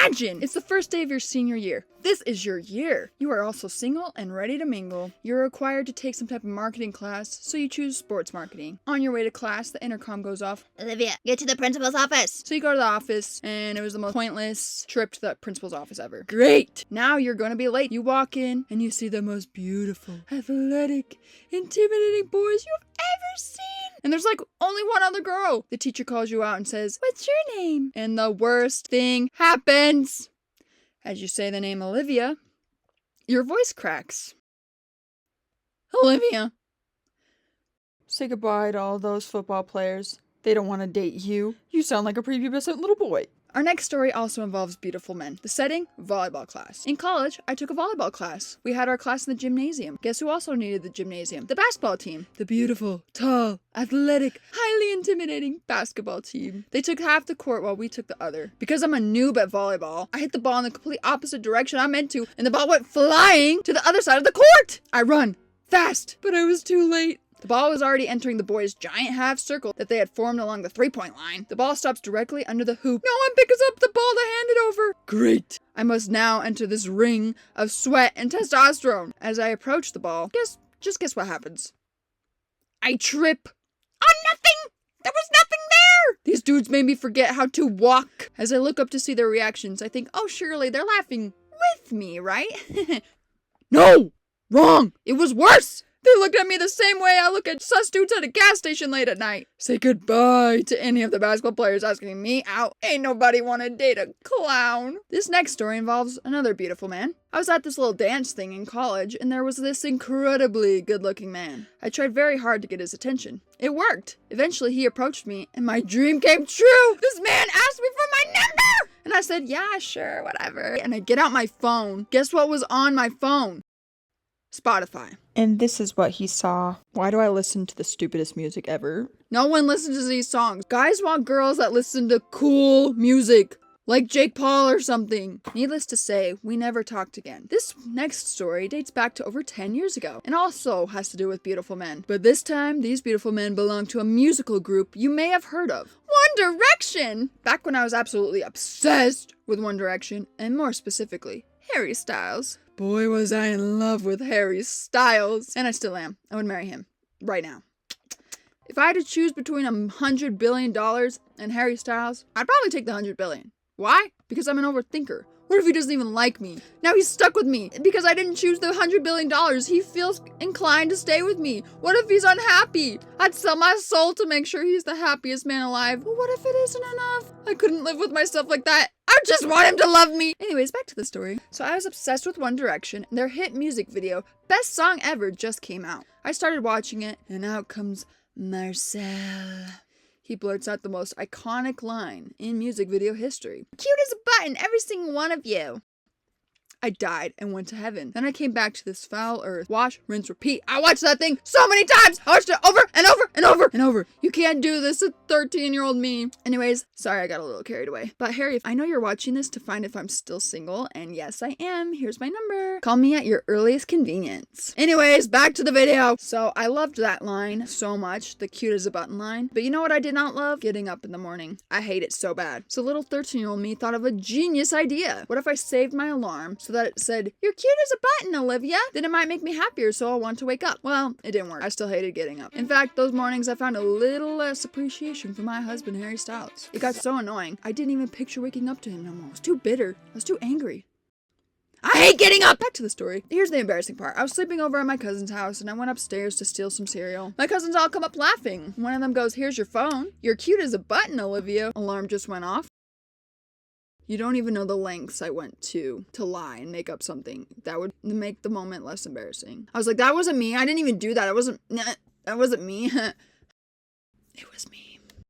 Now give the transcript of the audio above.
Imagine! It's the first day of your senior year. This is your year. You are also single and ready to mingle. You're required to take some type of marketing class, so you choose sports marketing. On your way to class, the intercom goes off. Olivia, get to the principal's office. So you go to the office, and it was the most pointless trip to the principal's office ever. Great! Now you're gonna be late. You walk in, and you see the most beautiful, athletic, intimidating boys you've ever seen. And there's like only one other girl. The teacher calls you out and says, "What's your name?" And the worst thing happens. As you say the name Olivia, your voice cracks. Olivia. Say goodbye to all those football players. They don't want to date you. You sound like a prepubescent little boy. Our next story also involves beautiful men. The setting, volleyball class. In college, I took a volleyball class. We had our class in the gymnasium. Guess who also needed the gymnasium? The basketball team. The beautiful, tall, athletic, highly intimidating basketball team. They took half the court while we took the other. Because I'm a noob at volleyball, I hit the ball in the complete opposite direction I meant to, and the ball went flying to the other side of the court. I run fast, but I was too late. The ball was already entering the boys' giant half circle that they had formed along the three-point line. The ball stops directly under the hoop. No one picks up the ball to hand it over. Great. I must now enter this ring of sweat and testosterone. As I approach the ball, guess what happens. I trip on nothing. There was nothing there. These dudes made me forget how to walk. As I look up to see their reactions, I think, oh, surely they're laughing with me, right? No, wrong. It was worse. They looked at me the same way I look at sus dudes at a gas station late at night. Say goodbye to any of the basketball players asking me out. Ain't nobody wanna date a clown. This next story involves another beautiful man. I was at this little dance thing in college, and there was this incredibly good-looking man. I tried very hard to get his attention. It worked. Eventually, he approached me, and my dream came true. This man asked me for my number! And I said, yeah, sure, whatever. And I get out my phone. Guess what was on my phone? Spotify. And this is what he saw. Why do I listen to the stupidest music ever? No one listens to these songs. Guys want girls that listen to cool music, like Jake Paul or something. Needless to say, we never talked again. This next story dates back to over 10 years ago, and also has to do with beautiful men. But this time, these beautiful men belong to a musical group you may have heard of. One Direction! Back when I was absolutely obsessed with One Direction, and more specifically, Harry Styles. Boy, was I in love with Harry Styles. And I still am. I would marry him. Right now. If I had to choose between $100 billion and Harry Styles, I'd probably take the $100 billion. Why? Because I'm an overthinker. What if he doesn't even like me? Now he's stuck with me because I didn't choose the $100 billion. He feels inclined to stay with me. What if he's unhappy? I'd sell my soul to make sure he's the happiest man alive. But what if it isn't enough? I couldn't live with myself like that. I just want him to love me. Anyways, back to the story. So I was obsessed with One Direction, and their hit music video, Best Song Ever, just came out. I started watching it, and out comes Marcel. He blurts out the most iconic line in music video history. Cute as a button, every single one of you. I died and went to heaven. Then I came back to this foul earth. Wash, rinse, repeat. I watched that thing so many times. I watched it over and over and over and over. You can't do this to 13-year-old me. Anyways, sorry I got a little carried away. But Harry, I know you're watching this to find if I'm still single. And yes, I am. Here's my number. Call me at your earliest convenience. Anyways, back to the video. So I loved that line so much. The cute as a button line. But you know what I did not love? Getting up in the morning. I hate it so bad. So little 13-year-old me thought of a genius idea. What if I saved my alarm so that it said, "You're cute as a button, Olivia"? Then it might make me happier, so I'll want to wake up. Well, it didn't work. I still hated getting up. In fact, those mornings I found a little less appreciation for my husband, Harry Styles. It got so annoying, I didn't even picture waking up to him no more. I was too bitter. I was too angry. I hate getting up! Back to the story. Here's the embarrassing part. I was sleeping over at my cousin's house, and I went upstairs to steal some cereal. My cousins all come up laughing. One of them goes, "Here's your phone." "You're cute as a button, Olivia." Alarm just went off. You don't even know the lengths I went to lie and make up something that would make the moment less embarrassing. I was like, that wasn't me. I didn't even do that. That wasn't me. It was me.